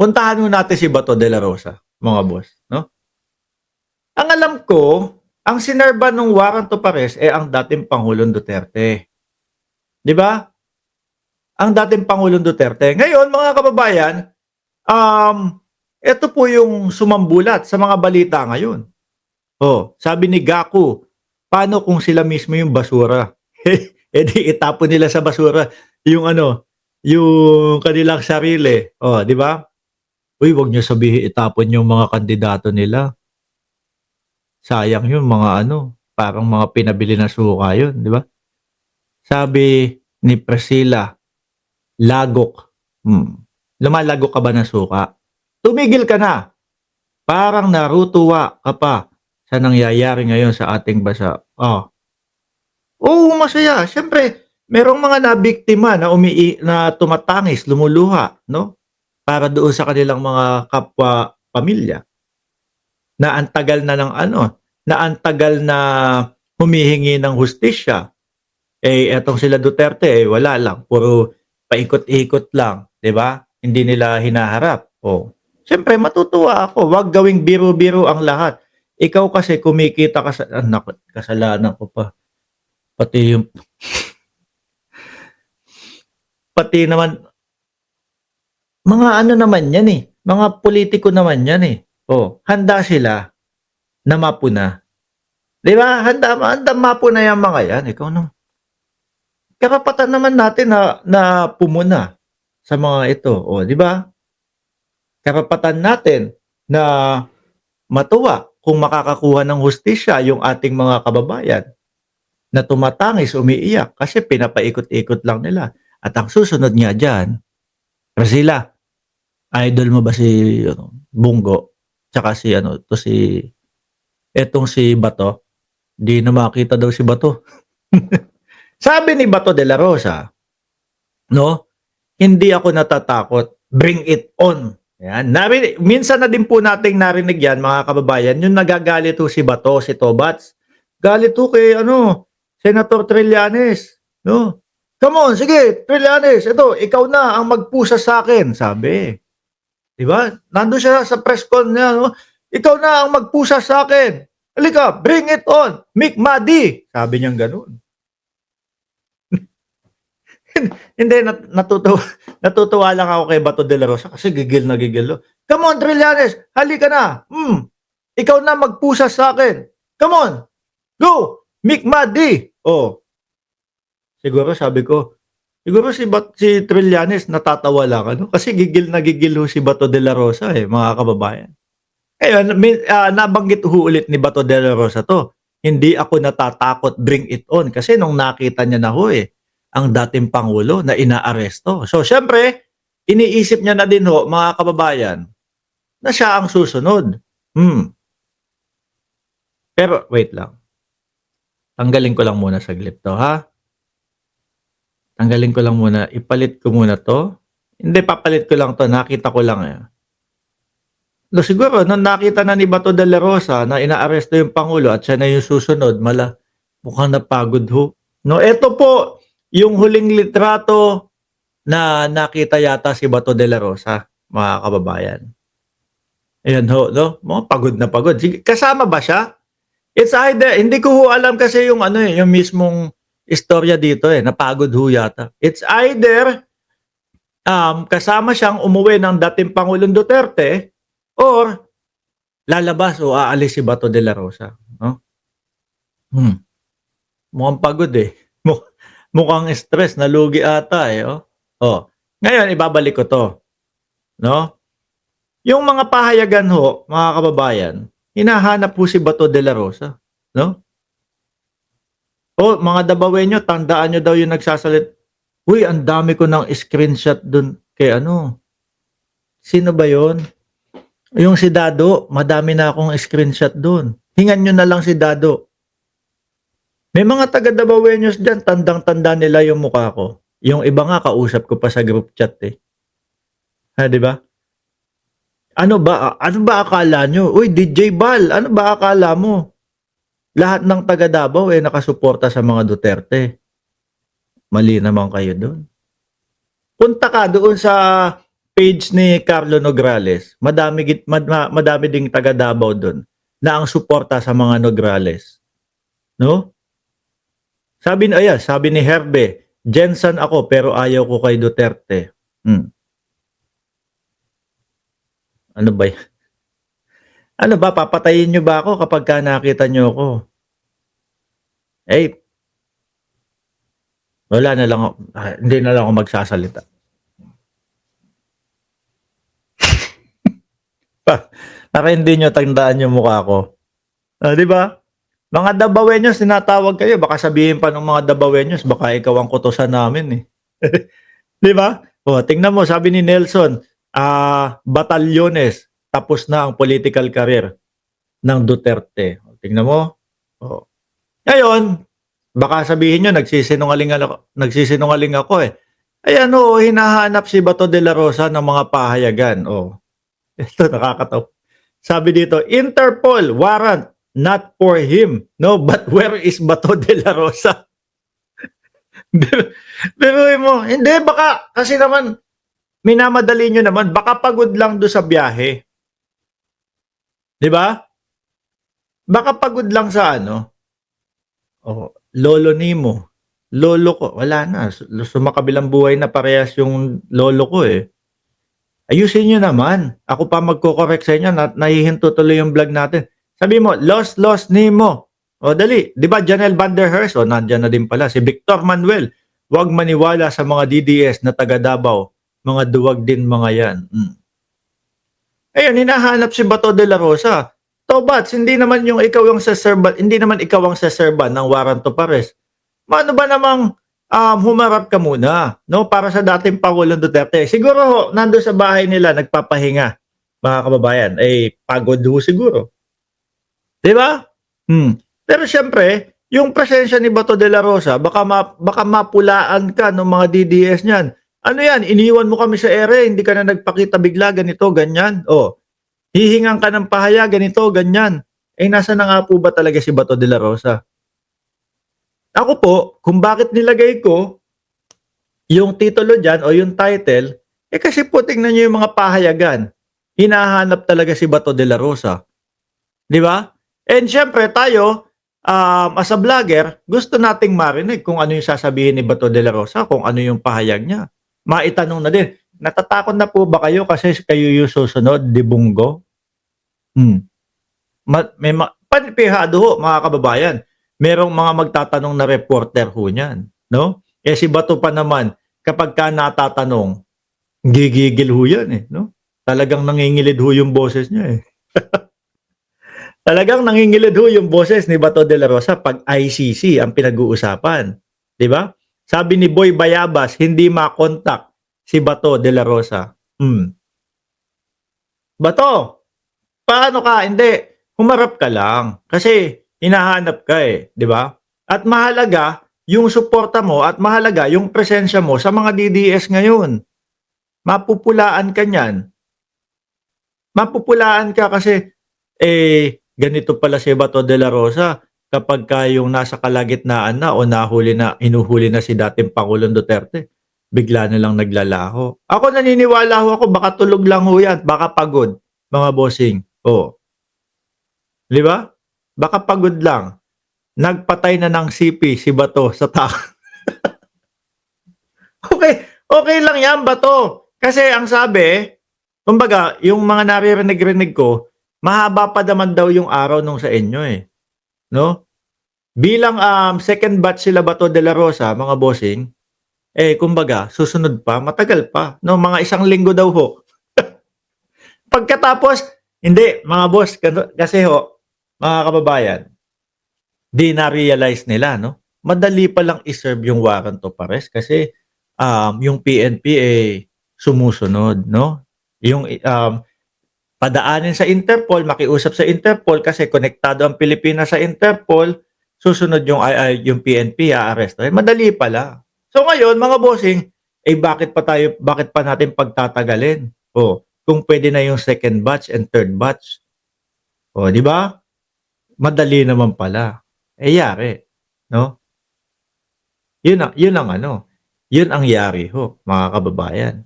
puntahan ho natin si Bato de la Rosa, mga boss, no? Ang alam ko, ang sinerba nung warrant of arrest, ang dating Pangulong Duterte. 'Di ba? Ang dating Pangulong Duterte. Ngayon, mga kababayan, eto po yung sumambulat sa mga balita ngayon. Oh, sabi ni Gaku, paano kung sila mismo yung basura? Di itapon nila sa basura yung ano, yung kanilang sarili. Oh, 'di ba? Uy, wag niyo sabihin itapon yung mga kandidato nila. Sayang yun mga ano, parang mga pinabili na suka yun, 'di ba? Sabi ni Priscilla, lagok. Lumalagok ka ba ng suka? Tumigil ka na. Parang narutuwa ka pa sa nangyayari ngayon sa ating bansa. Oh. Oo, masaya. Siyempre, merong mga nabiktima na na tumatangis, lumuluha, no? Para doon sa kanilang mga kapwa pamilya na ang tagal na ng ano, na ang tagal na humihingi ng hustisya. Etong sila Duterte, wala lang, puro paikot-ikot lang, 'di ba? Hindi nila hinaharap. Oh. Siyempre matutuwa ako, 'wag gawing biro-biro ang lahat. Ikaw kasi kumikita ka sa naku, kasalanan ko pa. Pati yung pati naman mga ano naman 'yan, mga politiko naman 'yan, Oh, handa sila na mapuna. 'Di ba? Handang mapuna 'yang mga 'yan, ikaw naman. Karapatan naman natin na pumuna sa mga ito, oh, 'di ba? Karapatan natin na matuwa kung makakakuha ng hustisya yung ating mga kababayan na tumatangis, umiiyak kasi pinapaikot-ikot lang nila. At ang susunod nga diyan, Priscilla, idol mo ba si ano, Bongo? Tsaka si ano, 'to etong si Bato? 'Di na makita daw si Bato. Sabi ni Bato de la Rosa, no, "Hindi ako natatakot, bring it on." Ayan, minsan na din po nating narinig 'yan mga kababayan, yung nagagalit ho si Bato, si Tobats. Galit ho kay ano, Senator Trillanes, no. "Come on, sige Trillanes, ito ikaw na ang magpusa sa'kin," sabi. 'Di ba? Nandun siya sa press con niya, no, "Ikaw na ang magpusa sa'kin. Halika, bring it on, Mick Madi," sabi niyang gano'n. Hindi natutuwa lang ako kay Bato de la Rosa kasi gigil na gigil 'no. "Come on Trillanes, halika na. Ikaw na magpusa sa'kin. Come on, go, Mick Madi." Oh, siguro sabi ko, siguro si Trillanes natatawa lang ano, kasi gigil na gigil ho si Bato de la Rosa, mga kababayan. Ngayon nabanggit ho ulit ni Bato de la Rosa 'to, "Hindi ako natatakot, bring it on." Kasi nung nakita niya na ho, ang dating pangulo na inaaresto. So siyempre, iniisip niya na din ho mga kababayan, na siya ang susunod. Pero wait lang, tanggalin ko lang muna saglit 'to, ha. Tanggalin ko lang muna, ipalit ko muna 'to. Hindi, papalit ko lang 'to, nakita ko lang, No, siguro nung nakita na ni Bato de la Rosa na inaaresto yung pangulo at siya na yung susunod, mukhang napagod ho. No, eto po yung huling litrato na nakita yata si Bato de la Rosa, mga kababayan. Ayan ho, no? Mukhang pagod na pagod. Sige, kasama ba siya? It's either, hindi ko ho alam kasi yung ano yung mismong istorya dito napagod ho yata. It's either kasama siyang umuwi ng dating Pangulong Duterte or lalabas o aalis si Bato de la Rosa, no? Mukhang pagod, Mu mukhang stress, nalugi ata, oh. Oh, ngayon ibabalik ko 'to, no? Yung mga pahayagan ho, mga kababayan, hinahanap po si Bato de la Rosa, no? Oh, mga Dabawenyo, tandaan niyo daw yung "Uy, ang dami ko ng screenshot dun kay ano, sino ba yun? Yung si Dado, madami na akong screenshot dun. Hingan niyo na lang si Dado." May mga taga Dabawenyos diyan, tandang-tanda nila yung mukha ko. Yung iba nga kausap ko pa sa group chat, 'di ba? Ano ba akala niyo? Uy, DJ Bal, ano ba akala mo? Lahat ng taga Davao, nakasuporta sa mga Duterte. Mali naman kayo dun. Punta ka doon sa page ni Carlo Nograles, madami ding taga Davao dun na ang suporta sa mga Nograles, no? Sabi ni Herbe, "Jensan ako pero ayaw ko kay Duterte." Ano ba 'yan? Ano ba, papatayin niyo ba ako kapagka nakita niyo ako? Eh, wala na lang ako hindi na lang ako magsasalita. Para hindi niyo tandaan yung mukha ko. Oh, 'di ba? Mga Dabaweños tinatawag kayo, baka sabihin pa nung mga Dabaweños baka ikaw ang kutusan namin, eh. 'Di ba? Oh, tingnan mo sabi ni Nelson, batalyones, tapos na ang political career ng Duterte. Oh, tingnan mo, oh. Ngayon, baka sabihin niyo nagsisinungaling ako, eh. Ayan, oo, hinahanap si Bato de la Rosa ng mga pahayagan, oh. Ito nakakatawa. Sabi dito, Interpol warrant not for him, no, but where is Bato de la Rosa? Biruin mo, hindi baka kasi naman minamadali niyo naman, baka pagod lang do sa biyahe. 'Di ba? Baka pagod lang sa ano, oh, lolo nimo. Lolo ko, wala na, sumakabilang buhay na parehas yung lolo ko, eh. Ayusin niyo naman, ako pa magko-correct sa inyo nahihinto tuloy yung vlog natin. Sabihin mo, "Lost Nemo." O dali, 'di ba Janelle Van der Herst, o nandiyan na din pala si Victor Manuel, "Huwag maniwala sa mga DDS na taga Davao, mga duwag din mga 'yan." Ayun, hinahanap si Bato de la Rosa. Tobats, hindi naman ikaw ang seserban ng warrant of arrest. Mano ba namang, humarap ka muna, 'no, para sa dating Pangulong Duterte. Siguro ho nando'n sa bahay nila nagpapahinga, mga kababayan, eh, pagod ho siguro, 'di ba? Pero siyempre, yung presensya ni Bato de la Rosa baka mapulaan ka nung mga DDS niyan. "Ano 'yan, iniwan mo kami sa ere, hindi ka na nagpakita bigla, ganito, ganyan. Oh, hihingan ka ng pahayag, ganito, ganyan." Eh, nasaan na nga po ba talaga si Bato de la Rosa? Ako po, kung bakit nilagay ko yung titulo diyan o yung title, eh, kasi po tingnan niyo yung mga pahayagan. Hinahanap talaga si Bato de la Rosa, 'di ba? And siyempre tayo, as a vlogger, gusto nating marinig kung ano yung sasabihin ni Bato de la Rosa, kung ano yung pahayag niya. Maitanong na din, "Natatakot na po ba kayo kasi kayo yung susunod, 'di bunggo?" Hmm. May panipihado ho, mga kababayan. Merong mga magtatanong na reporter ho niyan, 'no? Eh, si Bato pa naman kapagka natatanong, gigigil ho 'yan, eh, 'no? Talagang nangingilid ho yung boses niya, eh. Talagang nangingilid ho yung boses ni Bato de la Rosa 'pag ICC ang pinag-uusapan, 'di ba? Sabi ni Boy Bayabas, hindi ma-contact si Bato de la Rosa. "Bato, paano ka?" "Hindi, humarap ka lang kasi hinahanap ka, eh," 'di ba? At mahalaga yung suporta mo at mahalaga yung presensya mo sa mga DDS ngayon. Mapupulaan ka niyan. Mapupulaan ka kasi, ganito pala si Bato de la Rosa kapagka yung nasa kalagitnaan na o hinuhuli na si dating Pangulong Duterte, bigla na lang naglalaho. Ako naniniwala ho ako baka tulog lang ho 'yan, baka pagod, mga bossing. Oh, 'di ba? Baka pagod lang. Nagpatay na ng sipi si Bato sa okey, okey lang 'yan, Bato. Kasi ang sabi, kumbaga yung mga naririnig-rinig ko, mahaba pa naman daw yung araw nung sa inyo, eh, 'no? Bilang, second batch sila Bato de la Rosa, mga bossing, eh, kumbaga susunod pa, matagal pa, 'no, mga 1 linggo daw ho. Pagkatapos hindi, mga boss, kasi ho, mga kababayan, 'di na-realize nila, 'no, madali palang i-serve yung warrant of arrest kasi, yung PNP, eh, sumusunod, 'no? Yung, padaanin sa Interpol, makiusap sa Interpol kasi konektado ang Pilipinas sa Interpol, susunod yung PNP aarestuhin, madali pala. So ngayon mga bossing, eh, bakit pa natin pagtatagalin? Oh, kung puwede na yung second batch and third batch, oh, 'di ba? Madali naman pala. Eh, yari, 'no? Yun ang ano, yun ang yari ho, mga kababayan.